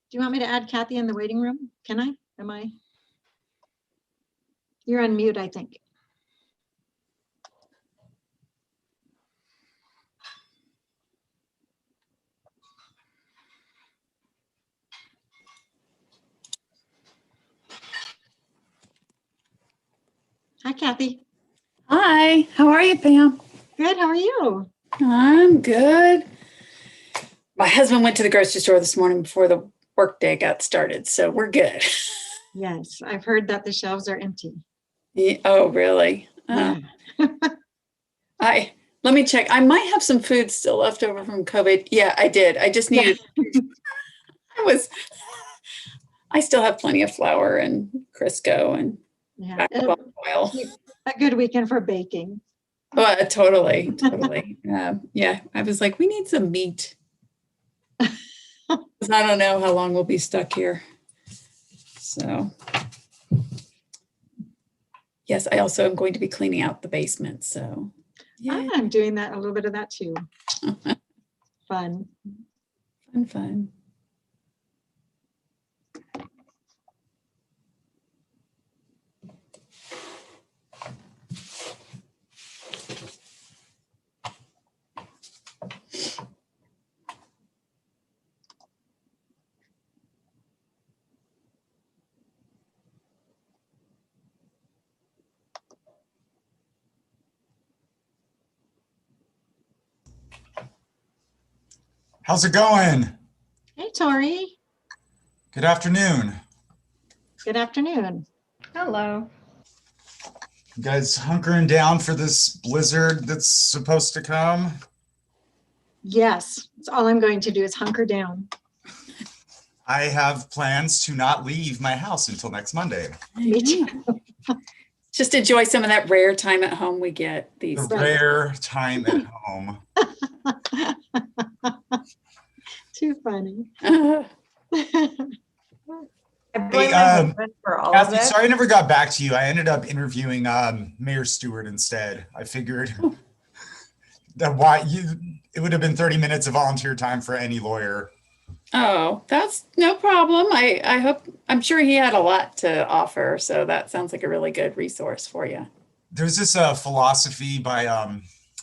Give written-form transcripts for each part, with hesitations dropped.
Do you want me to add Kathy in the waiting room? Can I? Am I? You're on mute, I think. Hi, Kathy. Hi, how are you, Pam? Good, how are you? I'm good. My husband went to the grocery store this morning before the workday got started, so we're good. Yes, I've heard that the shelves are empty. Yeah, oh, really? Yeah. Let me check. I might have some food still left over from COVID. Yeah, I did. I just needed, I still have plenty of flour and Crisco and Yeah, oil. a good weekend for baking. Totally. Yeah, I was like, we need some meat. I don't know how long we'll be stuck here. So, yes, I also am going to be cleaning out the basement. So, yeah. I'm doing that, a little bit of that too. Fun. Fun. How's it going? Hey, Tori. Good afternoon. Good afternoon. Hello. You guys hunkering down for this blizzard that's supposed to come? Yes, that's all I'm going to do is hunker down. I have plans to not leave my house until next Monday. Me too. Just enjoy some of that rare time at home we get these days. Rare time at home. Too funny. Hey, Kathy, sorry I never got back to you. I ended up interviewing Mayor Stewart instead. I figured that it would have been 30 minutes of volunteer time for any lawyer. Oh, that's no problem. I'm sure he had a lot to offer. So that sounds like a really good resource for you. There's this philosophy by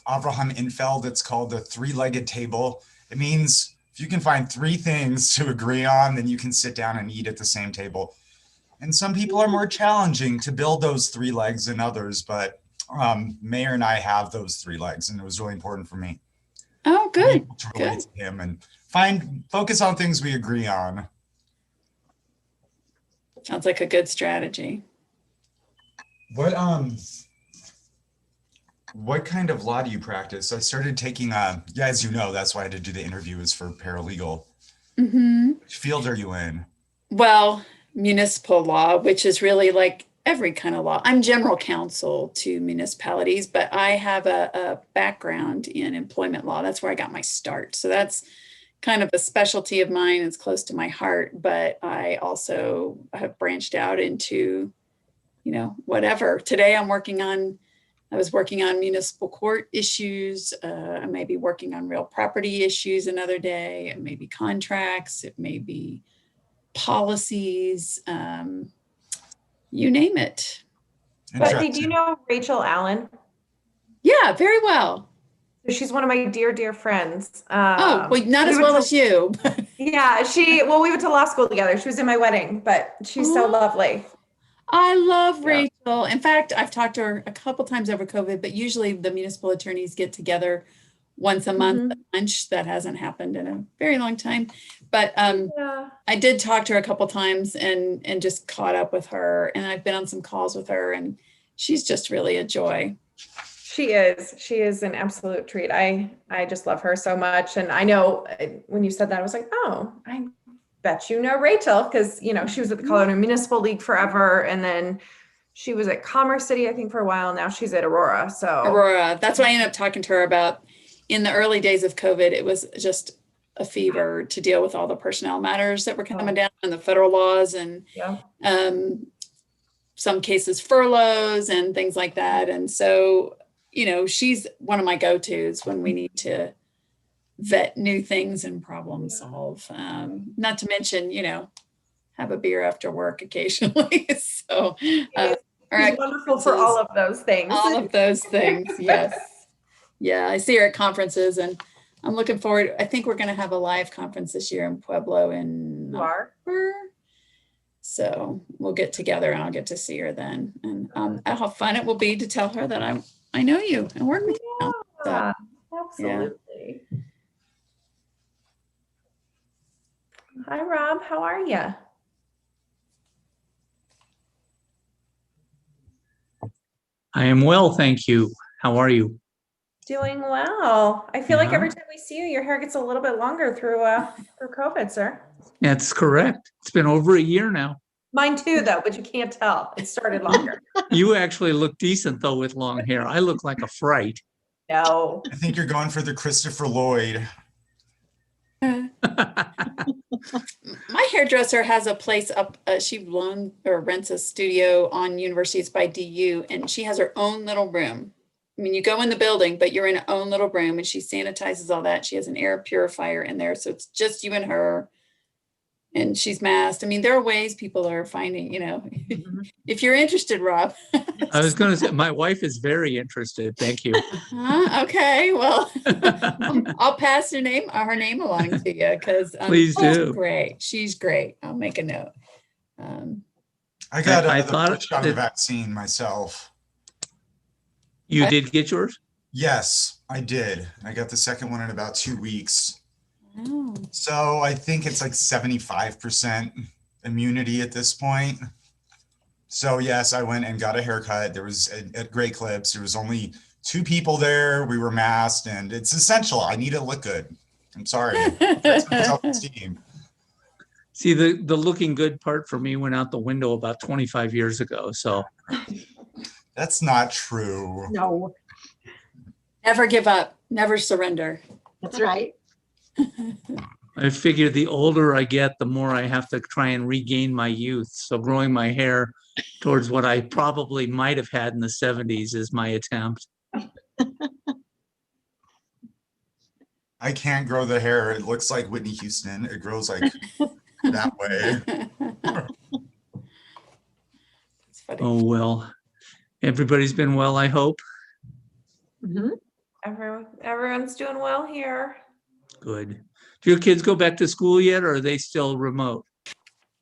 Abraham Infeld. It's called the three-legged table. It means if you can find three things to agree on, then you can sit down and eat at the same table. And some people are more challenging to build those three legs than others, but Mayor and I have those three legs, and it was really important for me. Oh, good. To relate to him and focus on things we agree on. Sounds like a good strategy. What kind of law do you practice? I started taking, as you know, that's why I had to do the interview is for paralegal. Mm-hmm. Which field are you in? Well, municipal law, which is really like every kind of law. I'm general counsel to municipalities, but I have a background in employment law. That's where I got my start. So that's kind of a specialty of mine. It's close to my heart, but I also have branched out into, whatever. Today I was working on municipal court issues. I may be working on real property issues another day. It may be contracts. It may be policies, you name it. But do you know Rachel Allen? Yeah, very well. So she's one of my dear friends. Well, not as well as you. Yeah, we went to law school together. She was in my wedding, but she's so lovely. I love Rachel. In fact, I've talked to her a couple times over COVID, but usually the municipal attorneys get together once a month at lunch. That hasn't happened in a very long time. But I did talk to her a couple times and just caught up with her. And I've been on some calls with her, and she's just really a joy. She is an absolute treat. I just love her so much. And I know when you said that, I was like, oh, I bet you know Rachel, because she was at the Colorado Municipal League forever, and then she was at Commerce City, I think, for a while. Now she's at Aurora. That's what I ended up talking to her about. In the early days of COVID, it was just a fever to deal with all the personnel matters that were coming down and the federal laws and some cases furloughs and things like that. And so, she's one of my go-tos when we need to vet new things and problem solve. Not to mention, have a beer after work occasionally. So, He's wonderful for all of those things. All of those things, yes. Yeah, I see her at conferences, and I'm looking forward. I think we're going to have a live conference this year in Pueblo in October. So we'll get together and I'll get to see her then. And how fun it will be to tell her that I know you and work with you now. So, absolutely. Yeah. Hi, Rob. How are you? I am well, thank you. How are you? Doing well. I feel like every time we see you, your hair gets a little bit longer through COVID, sir. That's correct. It's been over a year now. Mine too, though, but you can't tell. It started longer. You actually look decent, though, with long hair. I look like a fright. No. I think you're going for the Christopher Lloyd. my hairdresser has a place up. She loans or rents a studio on Universities by DU, and she has her own little room. I mean, you go in the building, but you're in her own little room, and she sanitizes all that. She has an air purifier in there, so it's just you and her. And she's masked. I mean, there are ways people are finding, if you're interested, Rob. I was going to say, my wife is very interested. Thank you. Okay, well, I'll pass her name along to you because Please do. Great. She's great. I'll make a note. I got I the thought first shot of the that- vaccine myself. You did get yours? Yes, I did. I got the second one in about 2 weeks. Oh. So I think it's like 75% immunity at this point. So yes, I went and got a haircut. There was at Great Clips, there was only 2 people there. We were masked, and it's essential. I need to look good. I'm sorry. That's my self-esteem. See, the looking good part for me went out the window about 25 years ago. So That's not true. No, Never give up. Never surrender. that's right. I figure the older I get, the more I have to try and regain my youth. So growing my hair towards what I probably might have had in the 70s is my attempt. I can't grow the hair. It looks like Whitney Houston. It grows like that way. It's funny. Oh, well, everybody's been well, I hope. Mhm. Everyone's doing well here. Good. Do your kids go back to school yet, or are they still remote?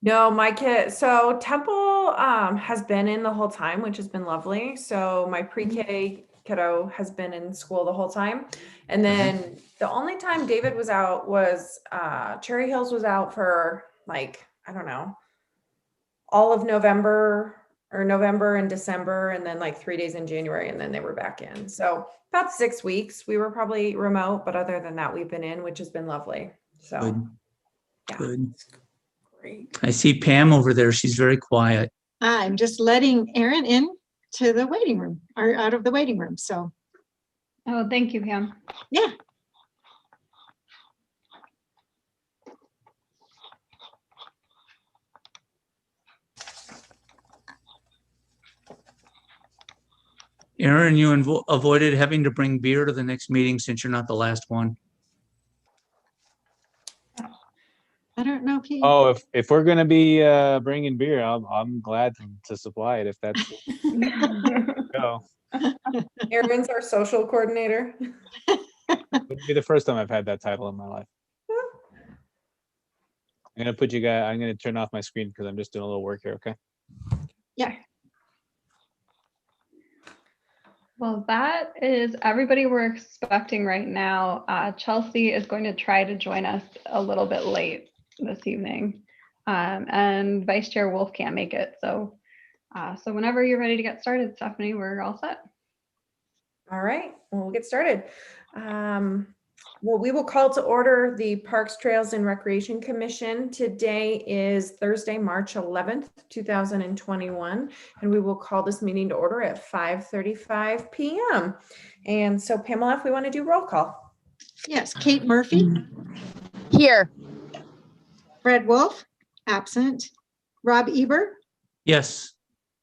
No, my kid. So Temple has been in the whole time, which has been lovely. So my pre-K kiddo has been in school the whole time. And then the only time David was out was Cherry Hills was out for like, I don't know, all of November and December, and then like 3 days in January, and then they were back in. So about 6 weeks we were probably remote, but other than that, we've been in, which has been lovely. So Good. yeah. Good. Great. I see Pam over there. She's very quiet. I'm just letting Erin in to the waiting room, or out of the waiting room. So, Oh, thank you, Pam. yeah. Aaron, you avoided having to bring beer to the next meeting since you're not the last one. I don't know if he. Oh, if we're gonna be bringing beer, I'm glad to supply it if that's go. Erin's our social coordinator. Wouldn't be the first time I've had that title in my life. I'm gonna turn off my screen because I'm just doing a little work here. Okay. Yeah. Well, that is everybody we're expecting right now. Chelsea is going to try to join us a little bit late this evening. And Vice Chair Wolf can't make it. So whenever you're ready to get started, Stephanie, we're all set. All right, well, we'll get started. Well, we will call to order the Parks, Trails, and Recreation Commission. Today is Thursday, March 11th, 2021, and we will call this meeting to order at 5:35 p.m. And so, Pamela, if we want to do roll call. Yes, Kate Murphy, Here. Fred Wolf, absent. Rob Eber, Yes.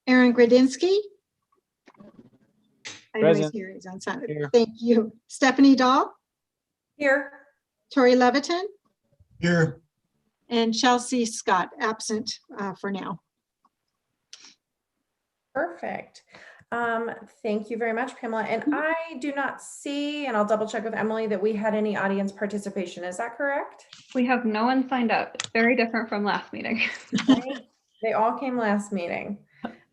Aaron Gradinsky. I know he's Present. here, he's on Saturday. Here. Thank you. Stephanie Dahl, Here. Tori Leviton, Here. and Chelsea Scott, absent for now. Perfect. Thank you very much, Pamela. And I do not see, and I'll double check with Emily, that we had any audience participation. Is that correct? We have no one signed up. It's very different from last meeting. Right? They all came last meeting.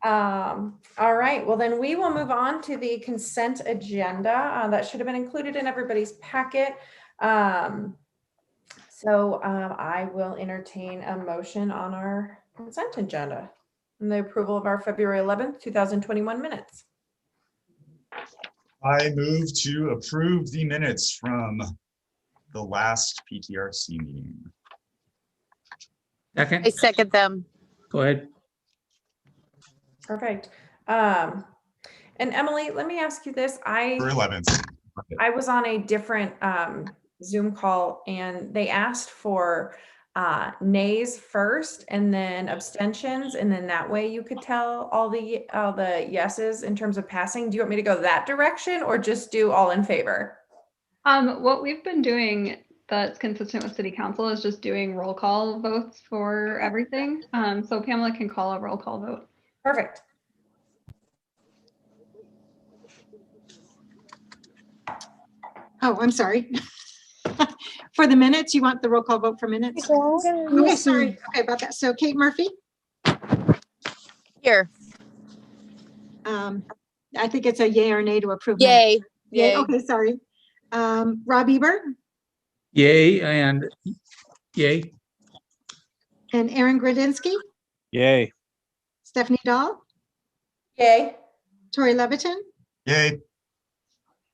All right, well then we will move on to the consent agenda. That should have been included in everybody's packet. I will entertain a motion on our consent agenda and the approval of our February 11th, 2021 minutes. I move to approve the minutes from the last PTRC meeting. I Second, second them. go ahead. Perfect. And Emily, let me ask you this. For I 11th. was on a different Zoom call and they asked for nays first and then abstentions, and then that way you could tell all the yeses in terms of passing. Do you want me to go that direction or just do all in favor? What we've been doing that's consistent with city council is just doing roll call votes for everything. So Pamela can call a roll call vote. Perfect. Oh, I'm sorry. For the minutes, you want the roll call vote for minutes? Okay, sorry. Okay, about that. So Kate Murphy, Here. I think it's a yay or nay to approve. minutes. Yay. Yay, Yay. okay, sorry. Rob Eber Yay and yay. and Aaron Gradinsky, Yay. Stephanie Dahl, Yay. Tori Leviton. Yay.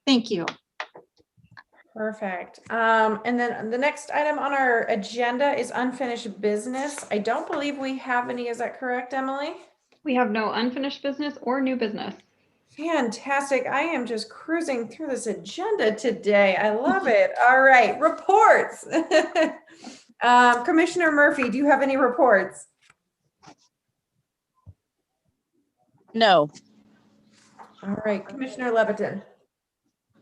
Thank you. Perfect. And then the next item on our agenda is unfinished business. I don't believe we have any. Is that correct, Emily? We have no unfinished business or new business. Fantastic. I am just cruising through this agenda today. I love it. All right, reports. Commissioner Murphy, do you have any reports? No. All right, Commissioner Leviton.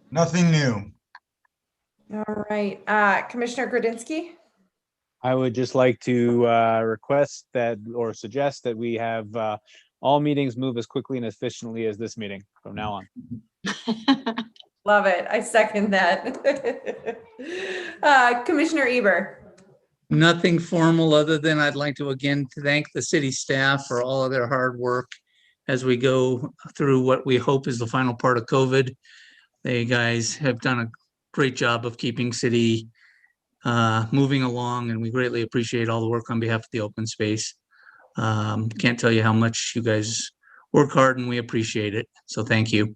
Nothing new. All right, Commissioner Gradinsky. I would just like to request that or suggest that we have all meetings move as quickly and efficiently as this meeting from now on. Love it. I second that. Commissioner Eber. Nothing formal other than I'd like to again thank the city staff for all of their hard work as we go through what we hope is the final part of COVID. They guys have done a great job of keeping city moving along, and we greatly appreciate all the work on behalf of the open space. Can't tell you how much you guys work hard, and we appreciate it. So thank you.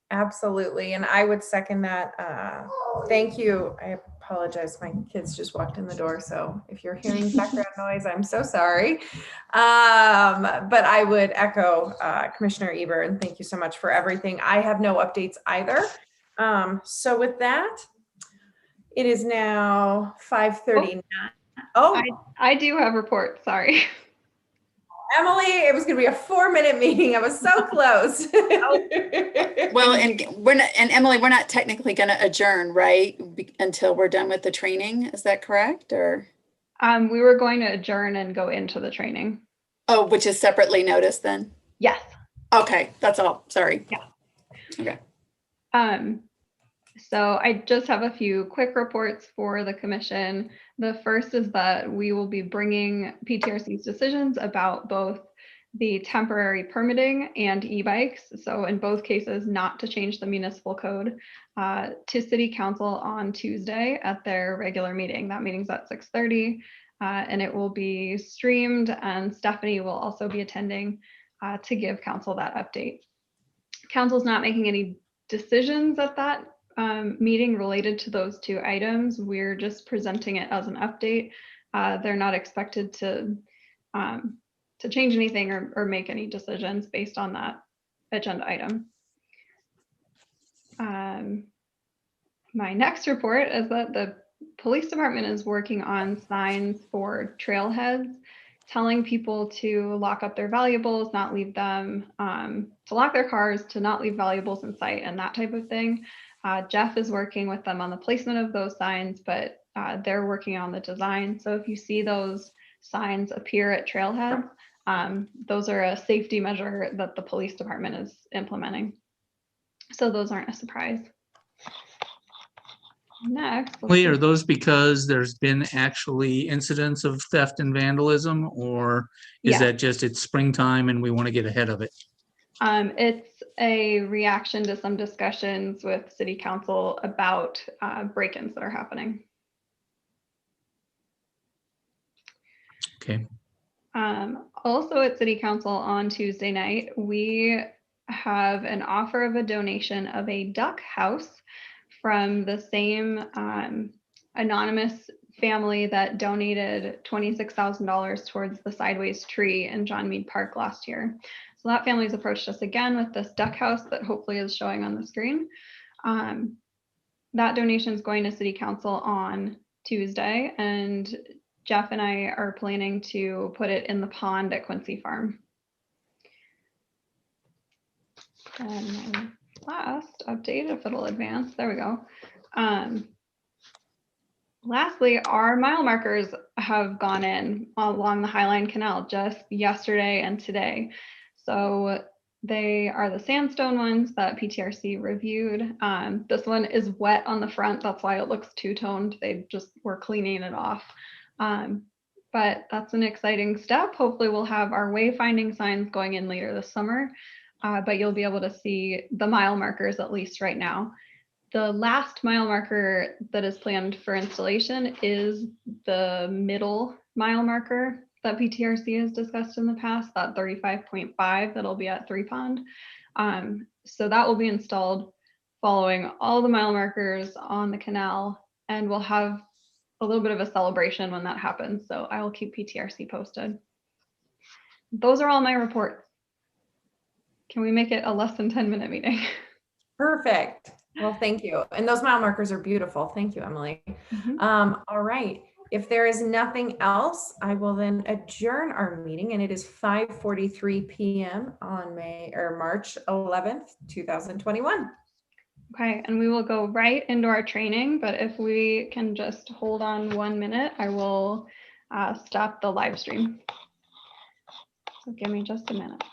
Absolutely. And I would second that. Thank you. I apologize. My kids just walked in the door. So if you're hearing background noise, I'm so sorry. But I would echo Commissioner Eber, and thank you so much for everything. I have no updates either. So with that, it is now 5:39. Oh, I do have reports, sorry. Emily, it was going to be a 4-minute meeting. I was so close. Well, and Emily, we're not technically going to adjourn, right? Until we're done with the training. Is that correct? Or We were going to adjourn and go into the training. oh, which is separately noticed then? Yes. Okay, that's all. Sorry. Yeah. Okay. So I just have a few quick reports for the commission. The first is that we will be bringing PTRC's decisions about both the temporary permitting and e-bikes. So in both cases, not to change the municipal code to city council on Tuesday at their regular meeting. That meeting's at 6:30 and it will be streamed, and Stephanie will also be attending to give council that update. Council's not making any decisions at that meeting related to those two items. We're just presenting it as an update. They're not expected to change anything or make any decisions based on that agenda item. My next report is that the police department is working on signs for trailheads, telling people to lock up their valuables, not leave them, to lock their cars, to not leave valuables in sight, and that type of thing. Jeff is working with them on the placement of those signs, but they're working on the design. So if you see those signs appear at trailheads, those are a safety measure that the police department is implementing. So those aren't a surprise. Next. Wait, are those because there's been actually incidents of theft and vandalism, or is Yeah. that just it's springtime and we want to get ahead of it? It's a reaction to some discussions with City Council about break-ins that are happening. Okay. Also at City Council on Tuesday night, we have an offer of a donation of a duck house from the same anonymous family that donated $26,000 towards the sideways tree in John Mead Park last year. So that family's approached us again with this duck house that hopefully is showing on the screen. That donation is going to City Council on Tuesday, and Jeff and I are planning to put it in the pond at Quincy Farm. And my last update, if it'll advance, there we go. Lastly, our mile markers have gone in along the Highline Canal just yesterday and today. So they are the sandstone ones that PTRC reviewed. This one is wet on the front. That's why it looks two-toned. They just were cleaning it off. But that's an exciting step. Hopefully we'll have our wayfinding signs going in later this summer. But you'll be able to see the mile markers at least right now. The last mile marker that is planned for installation is the middle mile marker that PTRC has discussed in the past, that 35.5 that'll be at 3 Pond. So that will be installed following all the mile markers on the canal, and we'll have a little bit of a celebration when that happens. So I will keep PTRC posted. Those are all my reports. Can we make it a less than 10-minute meeting? Perfect. Well, thank you. And those mile markers are beautiful. Thank you, Emily. All right. If there is nothing else, I will then adjourn our meeting, and it is 5:43 p.m. on March 11th, 2021. Okay, and we will go right into our training, but if we can just hold on 1 minute, I will stop the live stream. So give me just a minute.